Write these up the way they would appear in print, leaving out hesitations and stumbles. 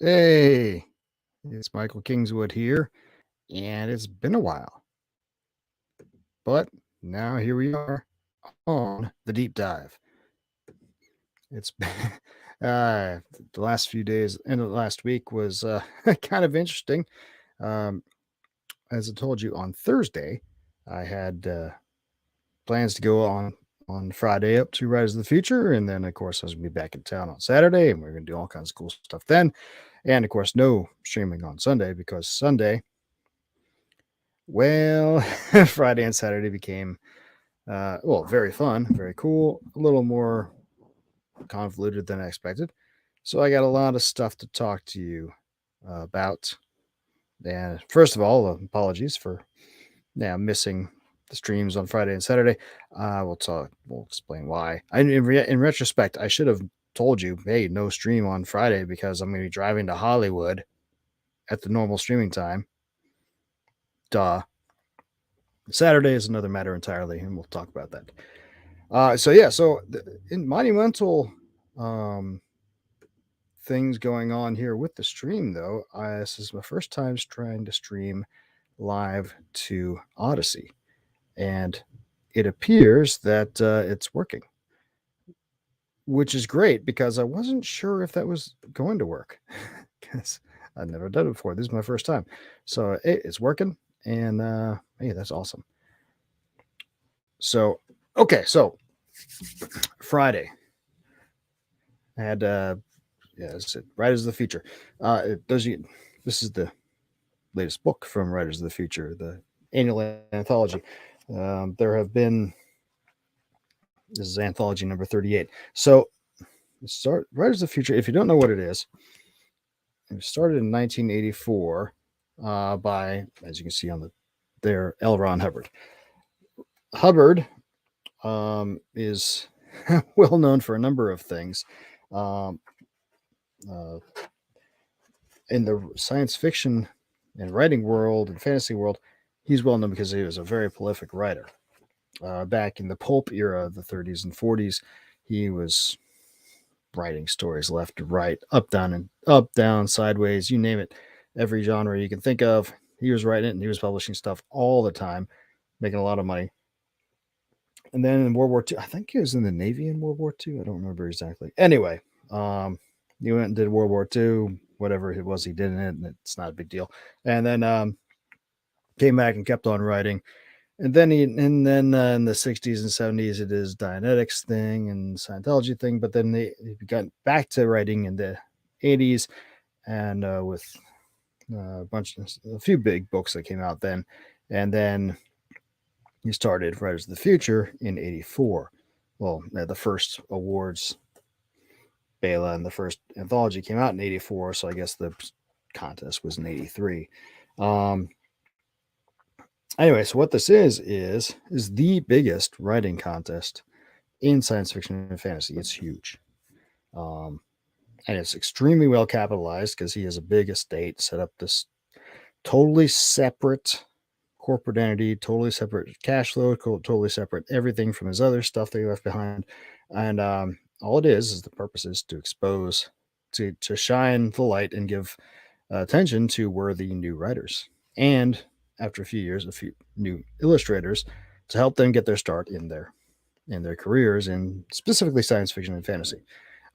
Hey, it's Michael Kingswood here, and it's been a while, but now here we are on the deep dive. It's been uh, the last few days, end of last week was kind of interesting. Um, as I told you on Thursday, I had plans to go on Friday up to Rise of the Future, and then of course I was gonna be back in town on Saturday, and we are gonna do all kinds of cool stuff then. And of course, no streaming on Sunday because Sunday, well, Friday and Saturday became very fun, very cool, a little more convoluted than I expected. So I got a lot of stuff to talk to you about. And first of all, apologies for missing the streams on Friday and Saturday. We'll explain why. In retrospect, I should have told you, hey, no stream on Friday because I'm going to be driving to Hollywood at the normal streaming time. Duh. Saturday is another matter entirely, and we'll talk about that. In monumental um, things going on here with the stream, though. This is my first time trying to stream live to Odyssey, and it appears that it's working, which is great because I wasn't sure if that was going to work because I've never done it before. This is my first time, so it's working, and hey, that's awesome. So, okay, so Friday. I had it's Writers of the Future. This is the latest book from Writers of the Future, the annual anthology. There have been This is anthology number 38. So Writers of the Future. If you don't know what it is, it started in 1984 by, as you can see on there, L. Ron Hubbard. Hubbard is well known for a number of things. Um, uh, in the science fiction and writing world and fantasy world, he's well known because he was a very prolific writer. Back in the pulp era of the 30s and 40s, he was writing stories left to right, up, down, sideways, you name it. Every genre you can think of, he was writing it, and he was publishing stuff all the time, making a lot of money. And then in World War II, I think he was in the Navy in World War II. I don't remember exactly. Anyway, he went and did World War II, whatever it was he did in it, and it's not a big deal. And then came back and kept on writing. And then in the 60s and 70s, it is Dianetics thing and Scientology thing. But then he got back to writing in the 80s, and with a few big books that came out then. And then he started Writers of the Future in 84. Well, the first awards, Bela, and the first anthology came out in 84. So I guess the contest was in 83. Anyway, so what this is the biggest writing contest in science fiction and fantasy. It's huge. And it's extremely well capitalized because he has a big estate, set up this totally separate corporate entity, totally separate cash flow, totally separate everything from his other stuff that he left behind. And all it is the purpose is to expose, to shine the light and give attention to worthy new writers. And after a few years, a few new illustrators to help them get their start in their careers in specifically science fiction and fantasy.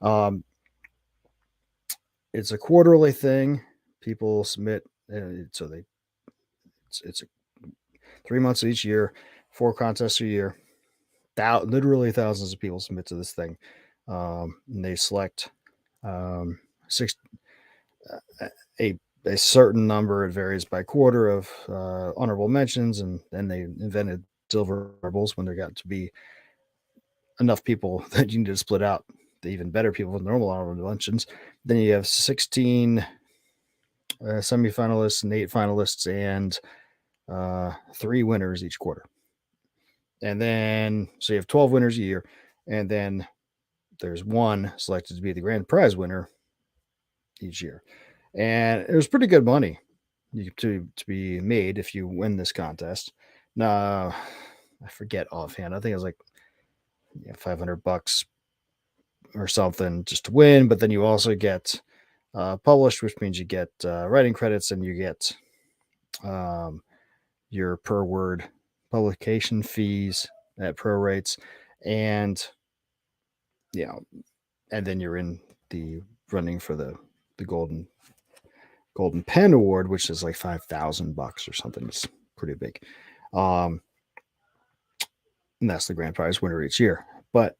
Um, it's a quarterly thing. People submit, so it's 3 months each year, 4 contests a year. Literally thousands of people submit to this thing, and they select six a certain number. It varies by quarter of honorable mentions, and then they invented silver marbles when there got to be enough people that you need to split out the even better people with normal honorable mentions. Then you have 16 semifinalists and 8 finalists and 3 winners each quarter. And then, so you have 12 winners a year, and then there's one selected to be the grand prize winner each year. And it was pretty good money to be made if you win this contest. Now, I forget offhand. I think it was like $500 or something just to win, but then you also get published, which means you get writing credits and you get your per word publication fees at pro rates, and and then you're in the running for the golden pen award, which is like $5,000 or something. It's pretty big. And that's the grand prize winner each year. But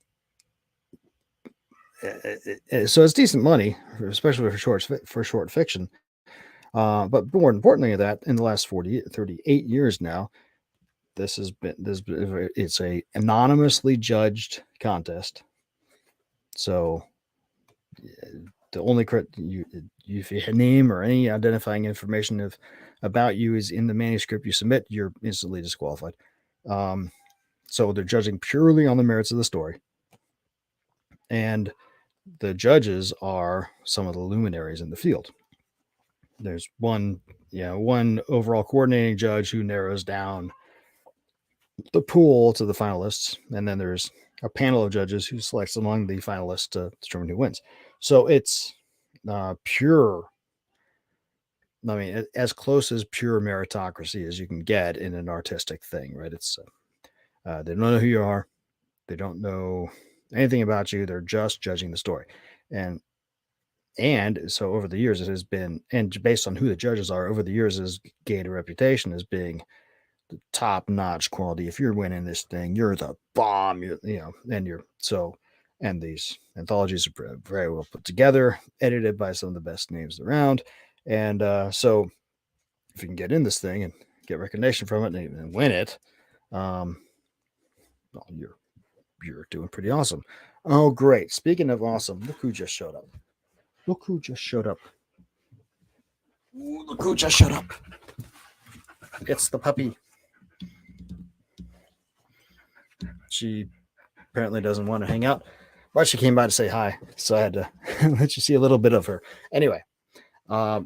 so it's decent money, especially for short fiction. But more importantly, that in the last 38 years now, it's a anonymously judged contest. So the only if your name or any identifying information about you is in the manuscript you submit, you're instantly disqualified. So they're judging purely on the merits of the story, and the judges are some of the luminaries in the field. There's one overall coordinating judge who narrows down the pool to the finalists, and then there's a panel of judges who selects among the finalists to determine who wins. So it's pure. I mean, as close as pure meritocracy as you can get in an artistic thing, right? It's they don't know who you are, they don't know anything about you. They're just judging the story, and so over the years it has been, and based on who the judges are, over the years has gained a reputation as being top-notch quality. If you're winning this thing, you're the bomb. And these anthologies are very well put together, edited by some of the best names around, and so if you can get in this thing and get recognition from it and win it, well, you're doing pretty awesome. Oh, great! Speaking of awesome, look who just showed up. Ooh, look who just showed up. It's the puppy. She apparently doesn't want to hang out, but she came by to say hi, so I had to let you see a little bit of her. Anyway, so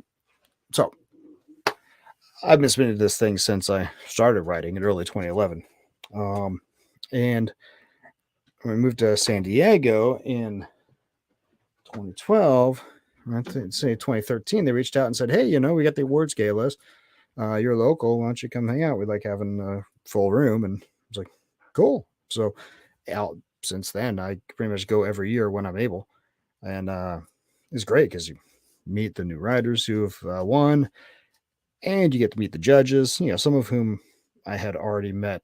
I've been submitting this thing since I started writing in early 2011, and when we moved to San Diego in 2012, I'd say 2013, they reached out and said, "Hey, we got the awards galas. You're local. Why don't you come hang out? We like having a full room." And I was like, "Cool." So since then, I pretty much go every year when I'm able, and it's great because you meet the new writers who have won, and you get to meet the judges. Some of whom I had already met.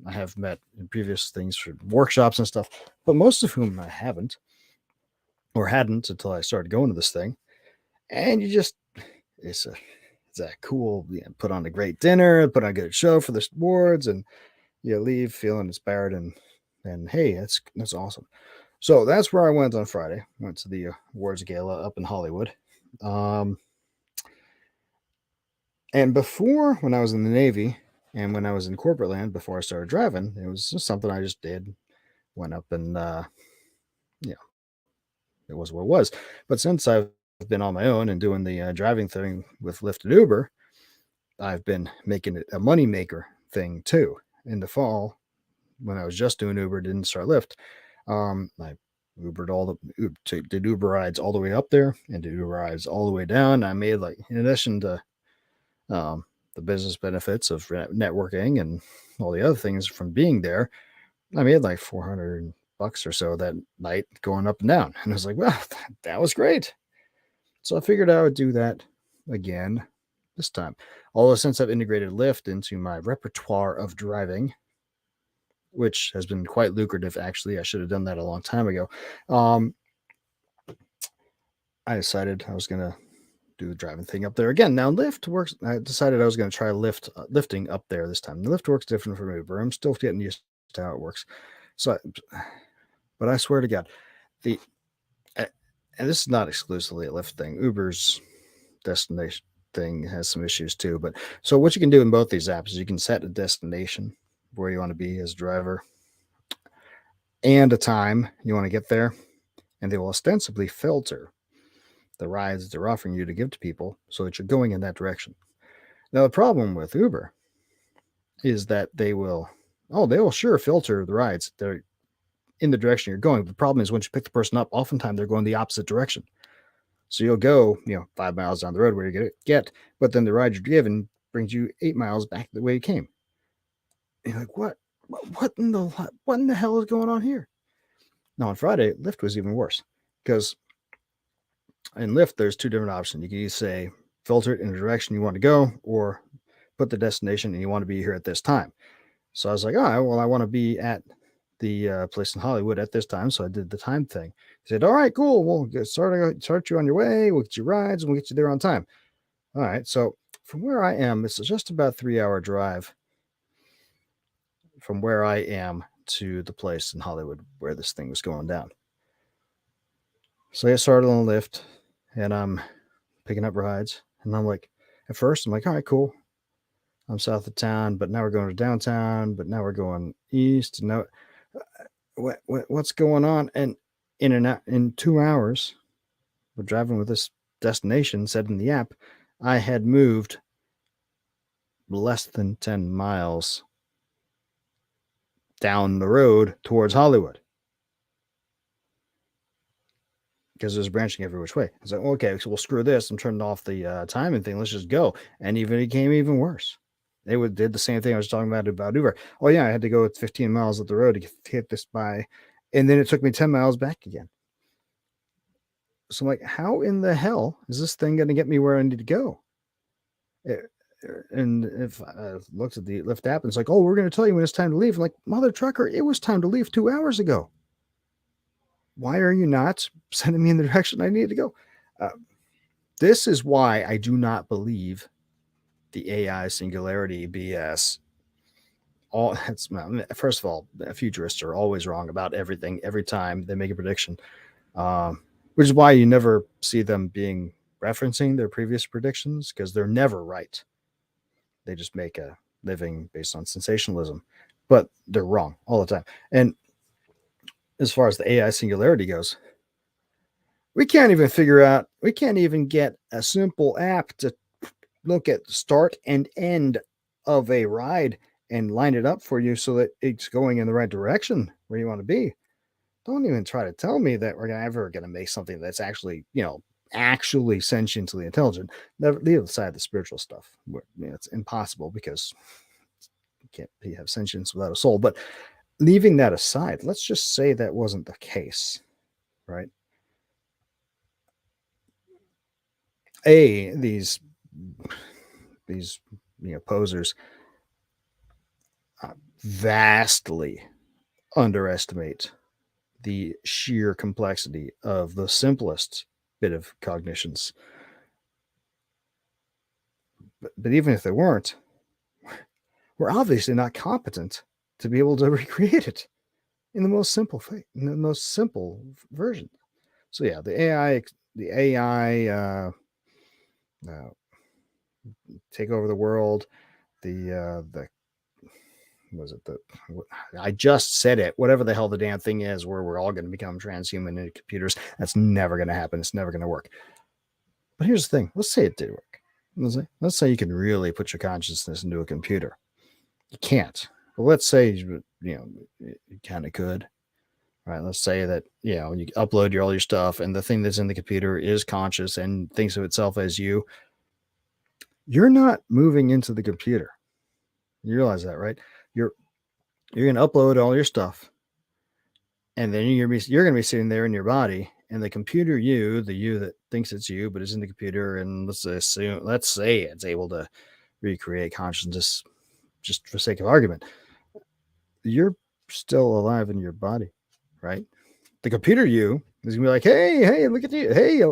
I have met in previous things for workshops and stuff, but most of whom I haven't or hadn't until I started going to this thing. And it's a cool, put on a great dinner, put on a good show for the awards, and you leave feeling inspired and hey, that's awesome. So that's where I went on Friday. Went to the awards gala up in Hollywood. And before, when I was in the Navy and when I was in corporate land, before I started driving, it was just something I just did. Went up and it was what it was. But since I've been on my own and doing the driving thing with Lyft and Uber, I've been making it a money maker thing too. In the fall, when I was just doing Uber, didn't start Lyft, I did Uber rides all the way up there and did Uber rides all the way down. I made, like, in addition to the business benefits of networking and all the other things from being there, I made like $400 or so that night going up and down. And I was like, well, that was great. So I figured I would do that again this time. Although since I've integrated Lyft into my repertoire of driving, which has been quite lucrative, actually, I should have done that a long time ago. I decided I was going to do the driving thing up there again. Now Lyft works. I decided I was going to try lifting up there this time. The Lyft works different from Uber. I'm still getting used to how it works. But I swear to God, and this is not exclusively a Lyft thing. Uber's destination thing has some issues too. But so what you can do in both these apps is you can set a destination where you want to be as a driver and a time you want to get there, and they will ostensibly filter the rides that they're offering you to give to people so that you're going in that direction. Now, the problem with Uber is that they will sure filter the rides. They're in the direction you're going. The problem is once you pick the person up, oftentimes they're going the opposite direction. So you'll go, 5 miles down the road where you're gonna get, but then the ride you're given brings you 8 miles back the way you came. And you're like, what in the hell is going on here? Now on Friday, Lyft was even worse because in Lyft there's two different options. You can either say filter it in the direction you want to go, or put the destination and you want to be here at this time. So I was like, all right, well, I want to be at the place in Hollywood at this time. So I did the time thing. He said, all right, cool. We'll start you on your way. We'll get you rides and we'll get you there on time. All right. So from where I am, it's just about a 3-hour drive from where I am to the place in Hollywood where this thing was going down. So I started on the Lyft and I'm picking up rides. And I'm like, at first, I'm like, all right, cool. I'm south of town, but now we're going to downtown, but now we're going east. No, what's going on? And in 2 hours, we're driving with this destination set in the app. I had moved less than 10 miles down the road towards Hollywood because it was branching every which way. I was like, okay, so we'll screw this. I'm turning off the timing thing. Let's just go. And even it became even worse. They did the same thing I was talking about Uber. Oh yeah, I had to go 15 miles up the road to hit this by, and then it took me 10 miles back again. So I'm like, how in the hell is this thing going to get me where I need to go? And if I looked at the Lyft app and it's like, oh, we're going to tell you when it's time to leave. I'm like, mother trucker, it was time to leave 2 hours ago. Why are you not sending me in the direction I need to go? This is why I do not believe the AI singularity BS. First of all, futurists are always wrong about everything every time they make a prediction, which is why you never see them being referencing their previous predictions because they're never right. They just make a living based on sensationalism, but they're wrong all the time. And as far as the AI singularity goes, we can't even get a simple app to look at start and end of a ride and line it up for you so that it's going in the right direction where you want to be. Don't even try to tell me that we're ever going to make something that's actually, actually sentiently intelligent. Never leave aside the spiritual stuff. It's impossible because you can't have sentience without a soul. But leaving that aside, let's just say that wasn't the case, right? These posers vastly underestimate the sheer complexity of the simplest bit of cognitions. But even if they weren't, we're obviously not competent to be able to recreate it in the most simple version. So yeah, the AI take over the world. I just said it. Whatever the hell the damn thing is, where we're all going to become transhuman in computers. That's never going to happen. It's never going to work. But here's the thing. Let's say it did work. Let's say you can really put your consciousness into a computer. You can't. But let's say you kind of could. Right. Let's say that you upload all your stuff, and the thing that's in the computer is conscious and thinks of itself as you. You're not moving into the computer. You realize that, right? You're going to upload all your stuff, and then you're going to be sitting there in your body, and the computer the you that thinks it's you but is in the computer, and let's say it's able to recreate consciousness, just for sake of argument. You're still alive in your body, right? The computer you is gonna be like, hey, look at you, hey.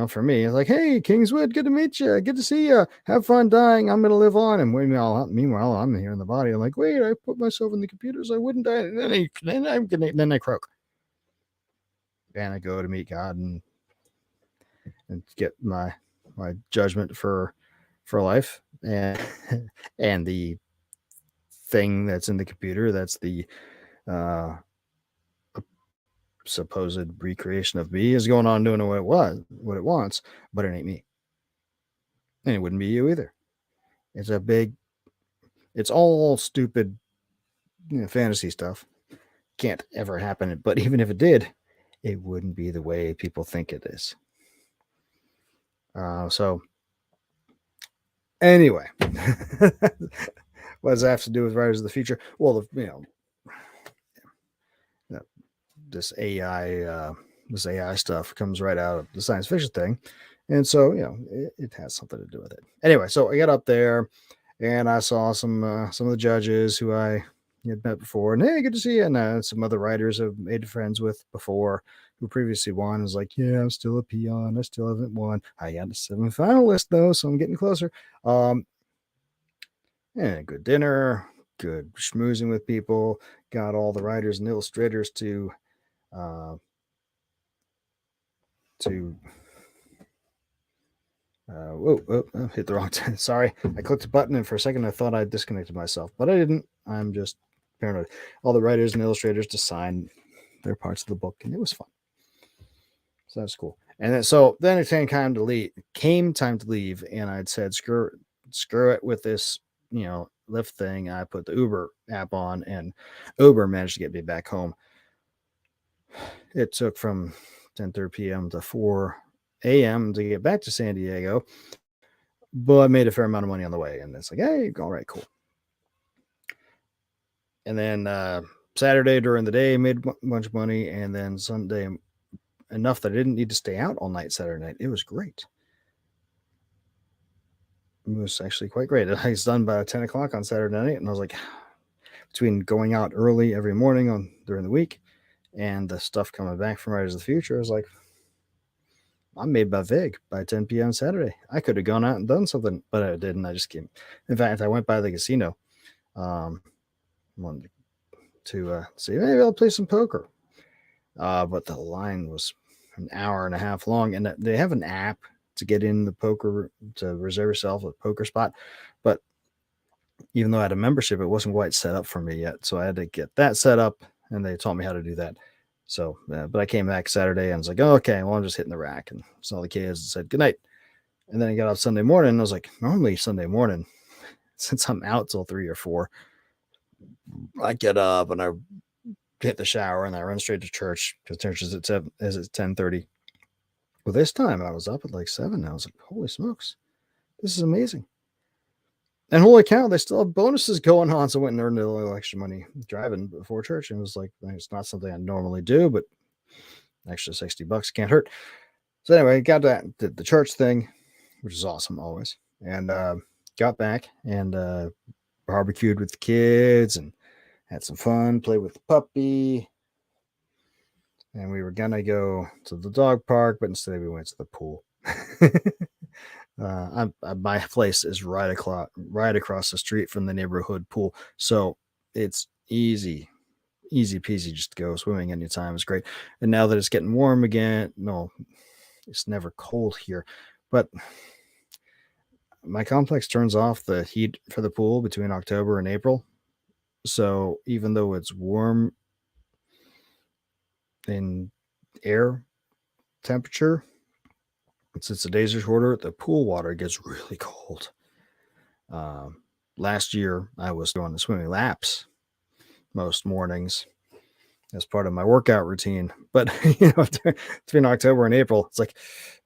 For me, it's like, hey, Kingswood, good to meet you. Good to see you. Have fun dying. I'm going to live on. And meanwhile, I'm here in the body. I'm like, wait, I put myself in the computer so I wouldn't die. And then I croak. And I go to meet God and get my judgment for life. And the thing that's in the computer, that's the supposed recreation of me, is going on doing what it wants, but it ain't me. And it wouldn't be you either. It's all stupid fantasy stuff. Can't ever happen. But even if it did, it wouldn't be the way people think it is. So anyway, what does that have to do with Riders of the Future? Well, this AI stuff comes right out of the science fiction thing, and so it has something to do with it. Anyway, so I got up there and I saw some of the judges who I had met before, and hey, good to see you. And some other writers I've made friends with before who previously won. I was like, yeah, I'm still a peon. I still haven't won. I got a 7 finalist though, so I'm getting closer. And good dinner, good schmoozing with people. Got all the writers and illustrators to hit the wrong time. Sorry, I clicked a button and for a second I thought I disconnected myself, but I didn't. I'm just paranoid. All the writers and illustrators to sign their parts of the book, and it was fun. So that's cool. And then it came time to leave, and I'd said screw it with this, Lyft thing. I put the Uber app on, and Uber managed to get me back home. It took from 10:30 p.m. to 4 a.m. to get back to San Diego, but I made a fair amount of money on the way, and it's like, hey, all right, cool. And then Saturday during the day made a bunch of money, and then Sunday enough that I didn't need to stay out all night Saturday night. It was great. It was actually quite great. I was done by 10 o'clock on Saturday night, and I was like, between going out early every morning during the week and the stuff coming back from Riders of the Future, I was like, I'm made by Vig by 10 p.m. Saturday. I could have gone out and done something, but I didn't. I just came. In fact, I went by the casino. Wanted to see, maybe I'll play some poker. But the line was an hour and a half long, and they have an app to get in the poker to reserve yourself a poker spot. But even though I had a membership, it wasn't quite set up for me yet. So I had to get that set up, and they taught me how to do that. So, but I came back Saturday and was like, oh, okay, well, I'm just hitting the rack, and saw the kids and said good night. And then I got up Sunday morning, and I was like, normally Sunday morning, since I'm out till 3 or 4, I get up and I hit the shower and I run straight to church because church is at 10:30. Well, this time I was up at like 7. I was like, holy smokes, this is amazing. And holy cow, they still have bonuses going on. So I went and earned a little extra money driving before church. And it was like, it's not something I normally do, but extra $60 can't hurt. So anyway, got that, did the church thing, which is awesome always. And got back and barbecued with the kids and had some fun, played with the puppy. And we were going to go to the dog park, but instead we went to the pool. My place is right across the street from the neighborhood pool. So it's easy peasy just to go swimming anytime. It's great. And now that it's getting warm again, no, it's never cold here, but my complex turns off the heat for the pool between October and April. So even though it's warm in air temperature, since the days are shorter, the pool water gets really cold. Last year, I was doing the swimming laps most mornings as part of my workout routine. But between October and April, it's like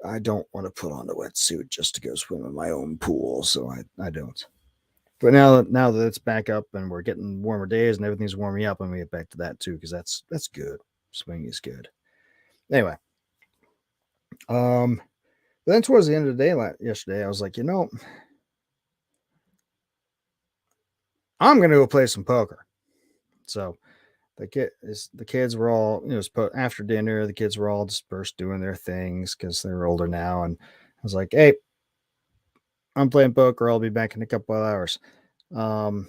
I don't want to put on a wetsuit just to go swim in my own pool, so I don't. But now that it's back up and we're getting warmer days and everything's warming up, I'm gonna get back to that too because that's good. Swimming is good. Anyway, then towards the end of the day yesterday, I was like, I'm gonna go play some poker. So the kids were all, after dinner, the kids were all dispersed doing their things because they're older now. And I was like, hey, I'm playing poker. I'll be back in a couple of hours. I want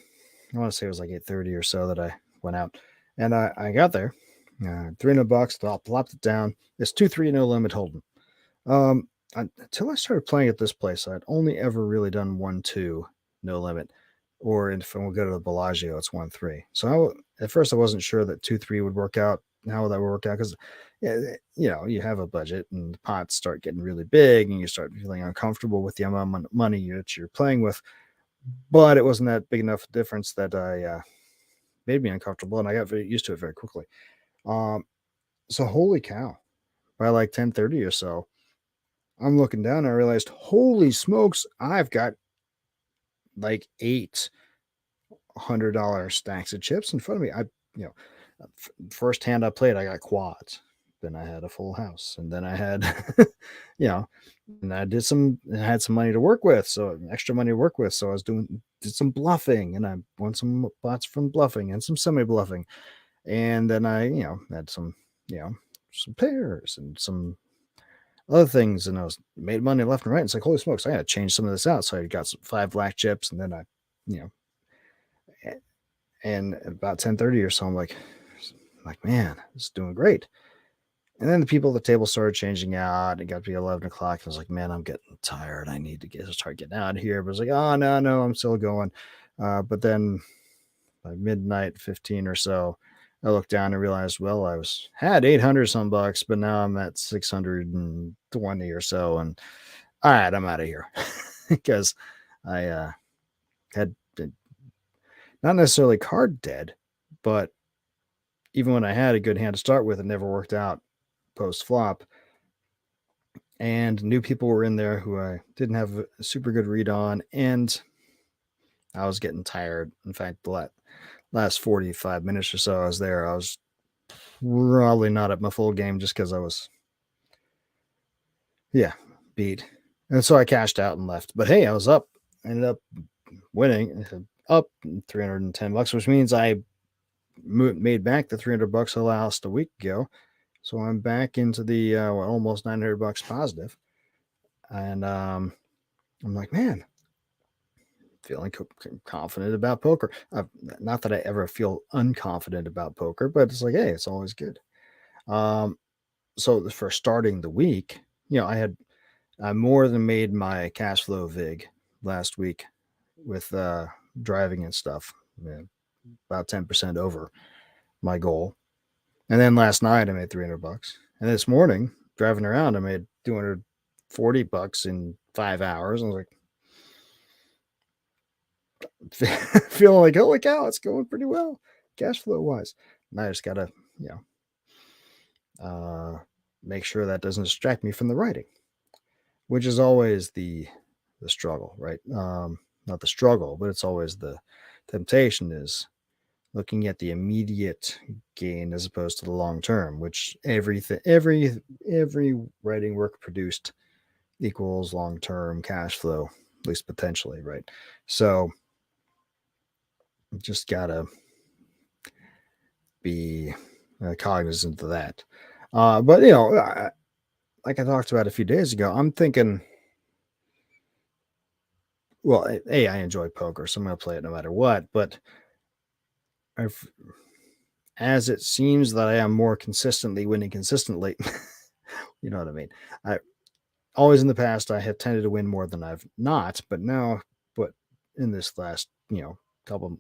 to say it was like 8:30 or so that I went out, and I got there, $300. I plopped it down. It's 2-3 no limit hold'em. Until I started playing at this place, I'd only ever really done 1-2 no limit, or if we go to the Bellagio, it's 1-3. So at first I wasn't sure that 2-3 would work out. How that would work out because you have a budget and the pots start getting really big and you start feeling uncomfortable with the amount of money that you're playing with. But it wasn't that big enough difference that I made me uncomfortable, and I got very used to it very quickly. So holy cow, by like 10:30 or so, I'm looking down and I realized, holy smokes, I've got like $800 stacks of chips in front of me. You know, first hand I played, I got quads. Then I had a full house, and then I had, you know, and I had some money to work with, so extra money to work with. So I did some bluffing, and I won some bots from bluffing and some semi bluffing, and then I, had some, some pairs and some other things, and I was made money left and right. It's like, holy smokes, I got to change some of this out. So I got some 5 black chips, and then I, you know, and about 10:30 or so, I'm like, man, this is doing great. And then the people at the table started changing out. It got to be 11 o'clock. I was like, man, I'm getting tired. I need to start getting out of here. But I was like, oh, no, I'm still going. But then by midnight 15 or so, I looked down and realized, well, had 800 some bucks, but now I'm at 620 or so. And all right, I'm out of here because I had been not necessarily card dead, but even when I had a good hand to start with, it never worked out post flop. And new people were in there who I didn't have a super good read on, and I was getting tired. In fact, the last 45 minutes or so I was there, I was probably not at my full game just because I was, beat. And so I cashed out and left. But hey, I was up, ended up winning, up $310, which means I made back the $300 I lost a week ago. So I'm back into the almost $900 positive. And I'm like, man, feeling confident about poker. Not that I ever feel unconfident about poker, but it's like, hey, it's always good. So for starting the week, I more than made my cash flow vig last week with driving and stuff, about 10% over my goal. And then last night I made $300, and this morning driving around I made $240 in 5 hours. I was like, feeling like, holy cow, it's going pretty well cash flow wise. And I just gotta, make sure that doesn't distract me from the writing, which is always the struggle, right? Not the struggle, but it's always the temptation is looking at the immediate gain as opposed to the long term, which every writing work produced equals long term cash flow, at least potentially, right? So just gotta be cognizant of that. But like I talked about a few days ago, I'm thinking, well, I enjoy poker, so I'm going to play it no matter what. But as it seems that I am more consistently winning consistently, you know what I mean? I always in the past I have tended to win more than I've not, but in this last couple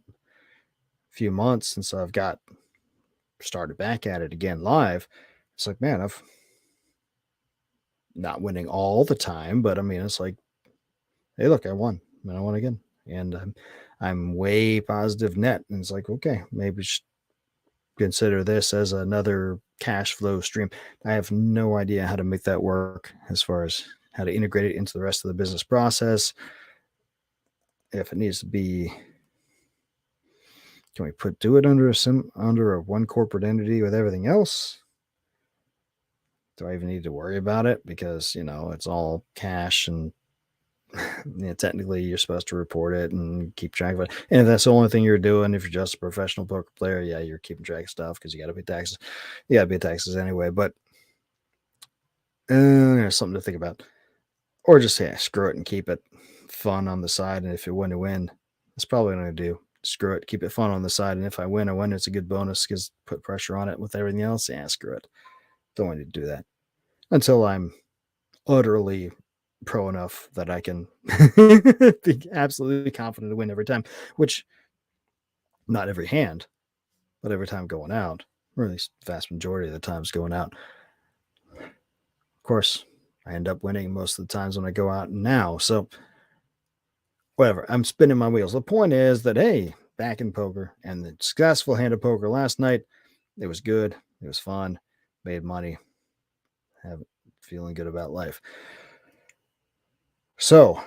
few months since I've got started back at it again live, it's like, man, I've not winning all the time, but I mean, it's like, hey, look, I won, and I won again, and I'm way positive net, and it's like, okay, maybe just consider this as another cash flow stream. I have no idea how to make that work as far as how to integrate it into the rest of the business process. If it needs to be, can we do it under a one corporate entity with everything else? Do I even need to worry about it? Because, it's all cash and technically you're supposed to report it and keep track of it. And if that's the only thing you're doing, if you're just a professional poker player, you're keeping track of stuff because you got to pay taxes. You got to pay taxes anyway. But there's something to think about. Or just screw it and keep it fun on the side. And if you win, that's probably what I'm going to do. Screw it, keep it fun on the side. And if I win, it's a good bonus because put pressure on it with everything else. Screw it. Don't want to do that until I'm utterly pro enough that I can be absolutely confident to win every time, which not every hand, but every time going out, or at least the vast majority of the times going out. Of course, I end up winning most of the times when I go out now. So whatever, I'm spinning my wheels. The point is that, hey, back in poker and the successful hand of poker last night, it was good. It was fun. Made money. Feeling good about life. So,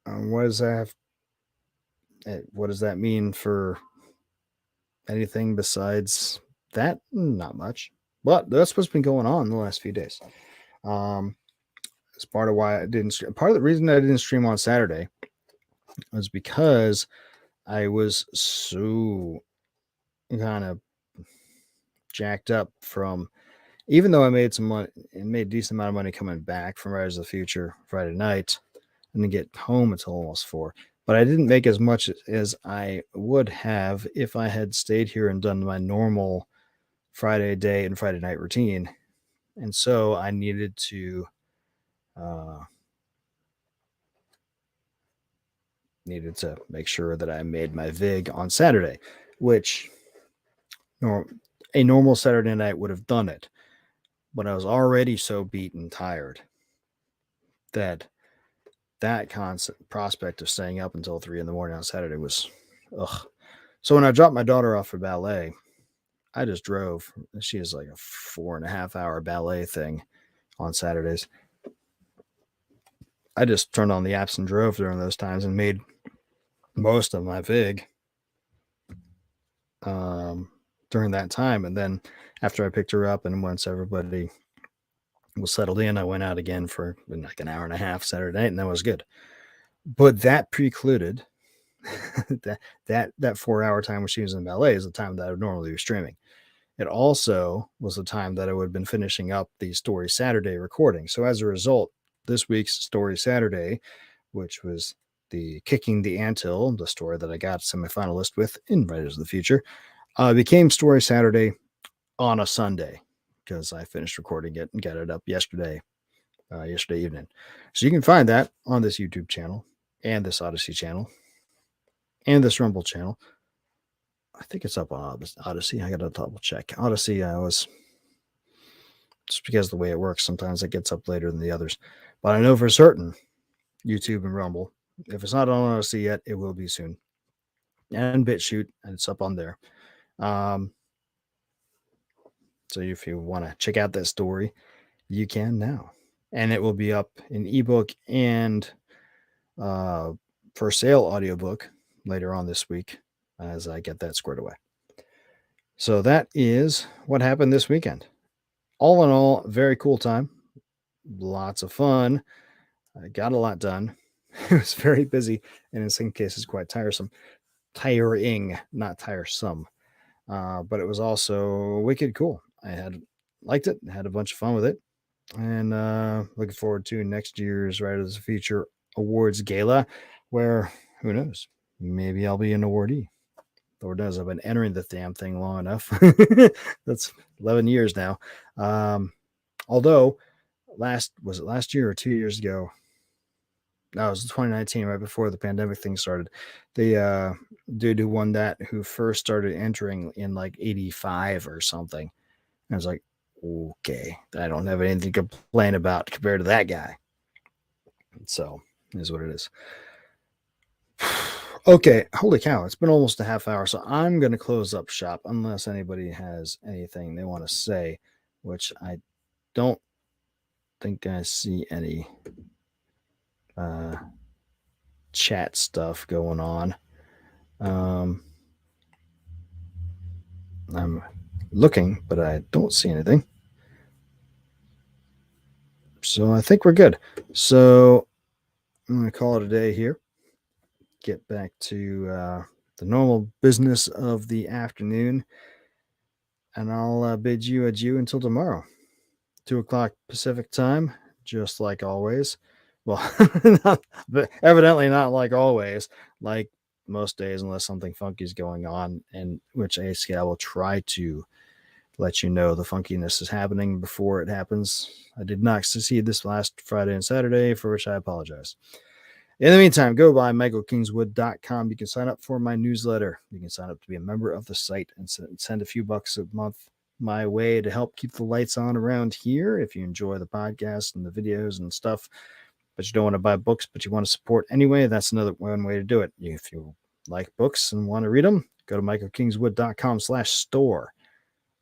what does that what does that mean for anything besides that? Not much. But that's what's been going on the last few days. It's part of why I didn't. Part of the reason I didn't stream on Saturday was because I was so kind of jacked up from, even though I made some money and made a decent amount of money coming back from Rise of the Future Friday night, and then get home until almost 4. But I didn't make as much as I would have if I had stayed here and done my normal Friday day and Friday night routine. And so I needed to make sure that I made my VIG on Saturday, which a normal Saturday night would have done it. But I was already so beat and tired that constant prospect of staying up until 3 in the morning on Saturday was ugh. So when I dropped my daughter off for ballet, I just drove. She has like a 4.5 hour ballet thing on Saturdays. I just turned on the apps and drove during those times and made most of my VIG during that time. And then after I picked her up and once everybody was settled in, I went out again for like an hour and a half Saturday night, and that was good. But that precluded that 4 hour time when she was in ballet is the time that I would normally be streaming. It also was the time that I would have been finishing up the Story Saturday recording. So as a result, this week's Story Saturday, which was the Kicking the Anthill, the story that I got semifinalist with in Riders of the Future, became Story Saturday on a Sunday because I finished recording it and got it up yesterday evening. So you can find that on this YouTube channel and this Odyssey channel and this Rumble channel. I think it's up on Odyssey. I got to double check. Odyssey, I was just because of the way it works, sometimes it gets up later than the others. But I know for certain YouTube and Rumble, if it's not on Odyssey yet, it will be soon. And BitChute, and it's up on there. So if you want to check out that story, you can now. And it will be up in ebook and for sale audiobook later on this week as I get that squared away. So that is what happened this weekend. All in all, very cool time. Lots of fun. I got a lot done. It was very busy and in some cases quite tiresome. Tiring, not tiresome. But it was also wicked cool. I had liked it, had a bunch of fun with it, and looking forward to next year's Riders of the Future Awards Gala, where, who knows, maybe I'll be an awardee. Lord knows, I've been entering the damn thing long enough. That's 11 years now. Although, was it last year or 2 years ago? No, it was 2019, right before the pandemic thing started. The dude who won that, who first started entering in like 85 or something. I was like, okay, I don't have anything to complain about compared to that guy. So, is what it is. Okay, holy cow, it's been almost a half hour, so I'm going to close up shop unless anybody has anything they want to say, which I don't think I see any chat stuff going on. I'm looking, but I don't see anything. So I think we're good. So I'm going to call it a day here. Get back to the normal business of the afternoon. And I'll bid you adieu until tomorrow. 2 o'clock Pacific time, just like always. Well, but evidently not like always, like most days, unless something funky is going on, and which I will try to let you know the funkiness is happening before it happens. I did not succeed this last Friday and Saturday, for which I apologize. In the meantime, go by michaelkingswood.com. You can sign up for my newsletter. You can sign up to be a member of the site and send a few bucks a month my way to help keep the lights on around here. If you enjoy the podcast and the videos and stuff, but you don't want to buy books, but you want to support anyway, that's another one way to do it. If you like books and want to read them, go to michaelkingswood.com/store.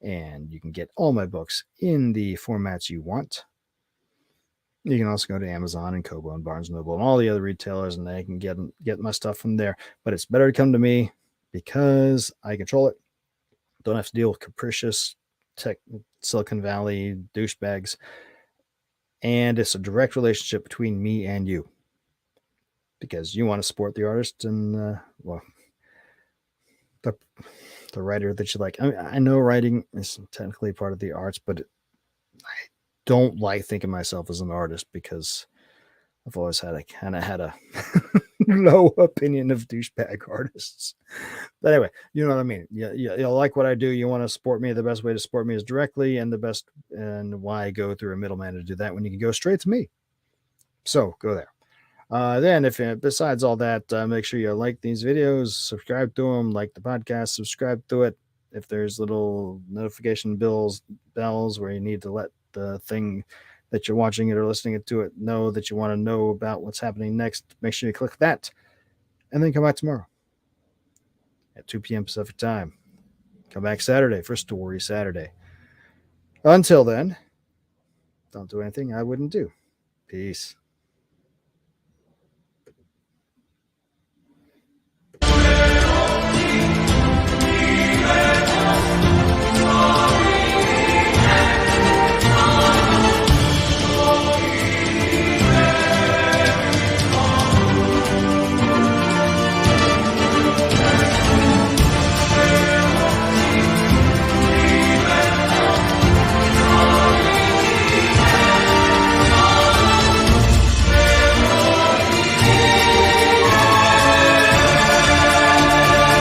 And you can get all my books in the formats you want. You can also go to Amazon and Kobo and Barnes & Noble and all the other retailers, and they can get my stuff from there. But it's better to come to me because I control it. Don't have to deal with capricious tech Silicon Valley douchebags. And it's a direct relationship between me and you, because you want to support the artist and well, the writer that you like. I know writing is technically part of the arts, but I don't like thinking myself as an artist because I've always had a low opinion of douchebag artists. But anyway, you know what I mean. You like what I do. You want to support me. The best way to support me is directly, and why go through a middleman to do that when you can go straight to me. So go there. Then, if besides all that, make sure you like these videos, subscribe to them, like the podcast, subscribe to it. If there's little notification bells where you need to let the thing that you're watching it or listening to it know that you want to know about what's happening next, make sure you click that, and then come back tomorrow at 2 p.m. Pacific time. Come back Saturday for Story Saturday. Until then, don't do anything I wouldn't do. Peace.